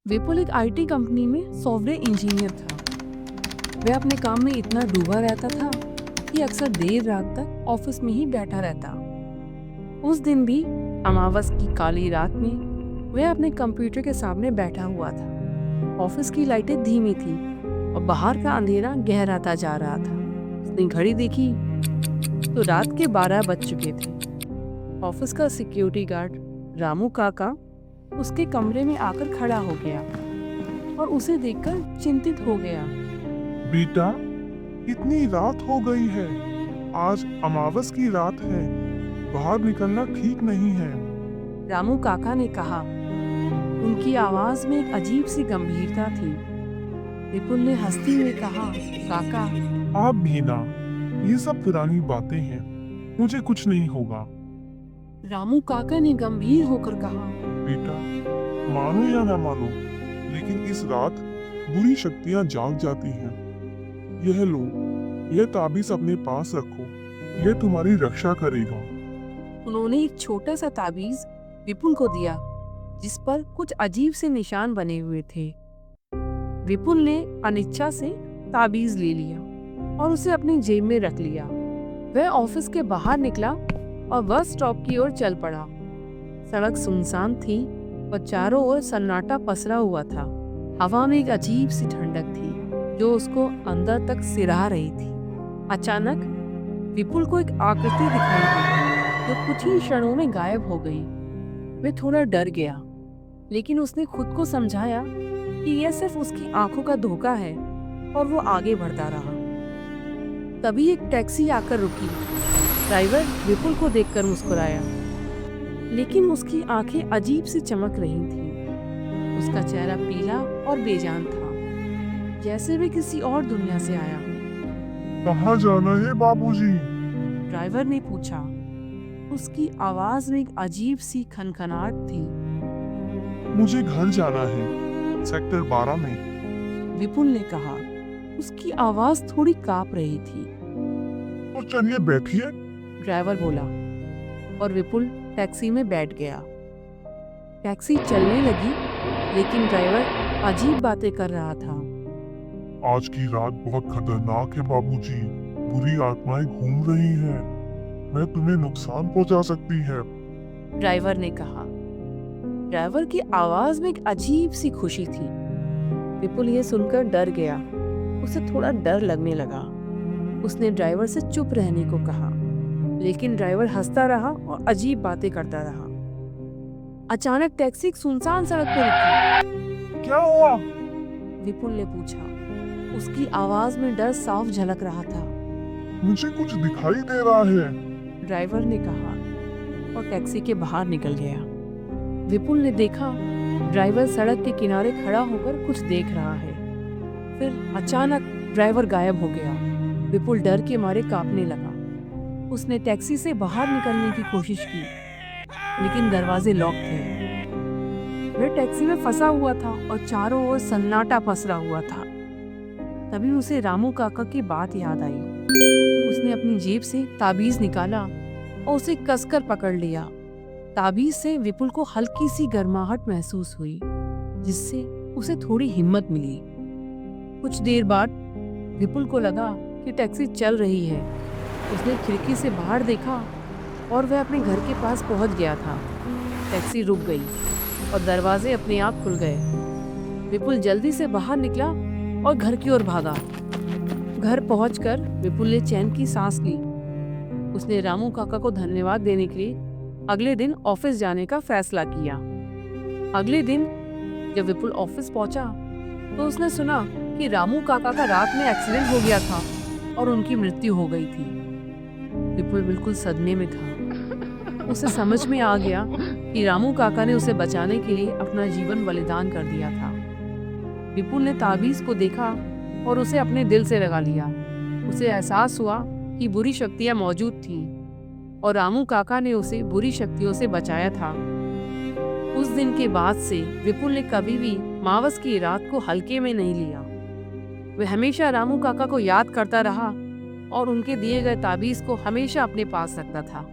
विपुल एक IT company में software engineer था। वह अपने काम में इतना डूबा रहता था कि अक्सर देर रात तक ऑफिस में ही बैठा रहता। उस दिन भी अमावस की काली रात में वह अपने कंप्यूटर के सामने बैठा हुआ था। ऑफिस की लाइटें धीमी थी और बाहर का अंधेरा गहराता जा रहा था। उसने घड़ी देखी तो रात के 12 बज चुके थे। ऑफिस का सिक्योरिटी गार्ड रामू काका उसके कमरे में आकर खड़ा हो गया और उसे देखकर चिंतित हो गया। बेटा, इतनी रात हो गई है। आज अमावस की रात है। बाहर निकलना ठीक नहीं है। रामू काका ने कहा। उनकी आवाज में एक अजीब सी गंभीरता थी। विपुल ने हंसते हुए कहा, काका। आप भी ना, ये सब पुरानी बातें हैं। मुझे कुछ नहीं होगा। रामू काका ने गंभीर होकर कहा, बेटा, मानो या ना मानो, लेकिन इस रात बुरी शक्तियां जाग जाती हैं। यह लो, यह ताबीज अपने पास रखो। यह तुम्हारी रक्षा करेगा। उन्होंने एक छोटा सा ताबीज विपुल को दिया जिस पर कुछ अजीब से निशान बने हुए थे। विपुल ने अनिच्छा से ताबीज ले लिया और उसे अपनी जेब में रख लिया। वह ऑफिस के बाहर निकला और बस स्टॉप की ओर चल पड़ा। सड़क सुनसान थी और चारों ओर सन्नाटा पसरा हुआ था। हवा में एक अजीब सी ठंडक थी जो उसको अंदर तक सिरहा रही थी। अचानक विपुल को एक आकृति दिखाई दी जो कुछ ही क्षणों में गायब हो गई। वह थोड़ा डर गया, लेकिन उसने खुद को समझाया कि यह सिर्फ उसकी आंखों का धोखा है और वो आगे बढ़ता रहा। तभी एक टैक्सी आकर रुकी। ड्राइवर विपुल को देखकर मुस्कुराया, लेकिन उसकी आंखें अजीब सी चमक रही थीं। उसका चेहरा पीला और बेजान था, जैसे वे किसी और दुनिया से आया। कहाँ जाना है बाबूजी? ड्राइवर ने पूछा। उसकी आवाज में एक अजीब सी खनखनाहट थी। मुझे घर जाना है, सेक्टर 12 में। विपुल ने कहा। उसकी आवाज थोड़ी कांप रही थी। तो चलिए बैठिए। ड्राइवर बोला और विपुल टैक्सी में बैठ गया। टैक्सी चलने लगी, लेकिन ड्राइवर अजीब बातें कर रहा था। आज की रात बहुत खतरनाक है बाबूजी। बुरी आत्माएं घूम रही हैं। मैं तुम्हें नुकसान पहुंचा सकती है। ड्राइवर ने कहा। ड्राइवर की आवाज में एक अजीब सी खुशी थी। विपुल ये सुनकर डर गया। उसे थोड़ा डर लगने लगा। उसने ड्राइवर से चुप रहने को कहा, लेकिन ड्राइवर हंसता रहा और अजीब बातें करता रहा। अचानक टैक्सी एक सुनसान सड़क पर रुकी। क्या हुआ? विपुल ने पूछा। उसकी आवाज में डर साफ झलक रहा था। मुझे कुछ दिखाई दे रहा है। ड्राइवर ने कहा और टैक्सी के बाहर निकल गया। विपुल ने देखा ड्राइवर सड़क के किनारे खड़ा होकर कुछ देख रहा है। फिर अचानक ड्राइवर गायब हो गया। विपुल डर के मारे कांपने लगा। उसने टैक्सी से बाहर निकलने की कोशिश की, लेकिन दरवाजे लॉक थे। वह टैक्सी में फंसा हुआ था और चारों ओर सन्नाटा पसरा हुआ था। तभी उसे रामू काका की बात याद आई। उसने अपनी जेब से ताबीज निकाला और उसे कसकर पकड़ लिया। ताबीज से विपुल को हल्की सी गर्माहट महसूस हुई, जिससे उसे थोड़ी हिम्मत मिली। कुछ देर बाद विपुल को लगा कि टैक्सी चल रही है। उसने खिड़की से बाहर देखा और वह अपने घर के पास पहुंच गया था। टैक्सी रुक गई और दरवाजे अपने आप खुल गए। विपुल जल्दी से बाहर निकला और घर की ओर भागा। घर पहुंचकर विपुल ने चैन की सांस ली। उसने रामू काका को धन्यवाद देने के लिए अगले दिन ऑफिस जाने का फैसला किया। अगले दिन जब विपुल ऑफिस पहुंचा तो उसने सुना कि रामू काका का रात में एक्सीडेंट हो गया था और उनकी मृत्यु हो गई थी। विपुल बिल्कुल सदमे में था। उसे समझ में आ गया कि रामू काका ने उसे बचाने के लिए अपना जीवन बलिदान कर दिया था। विपुल ने ताबीज को देखा और उसे अपने दिल से लगा लिया। उसे एहसास हुआ कि बुरी शक्तियां मौजूद थीं और रामू काका ने उसे बुरी शक्तियों से बचाया था। उस दिन के बाद से विपुल ने कभी भी अमावस की रात को हल्के में नहीं लिया। वह हमेशा रामू काका को याद करता रहा और उनके दिए गए ताबीज को हमेशा अपने पास रखता था।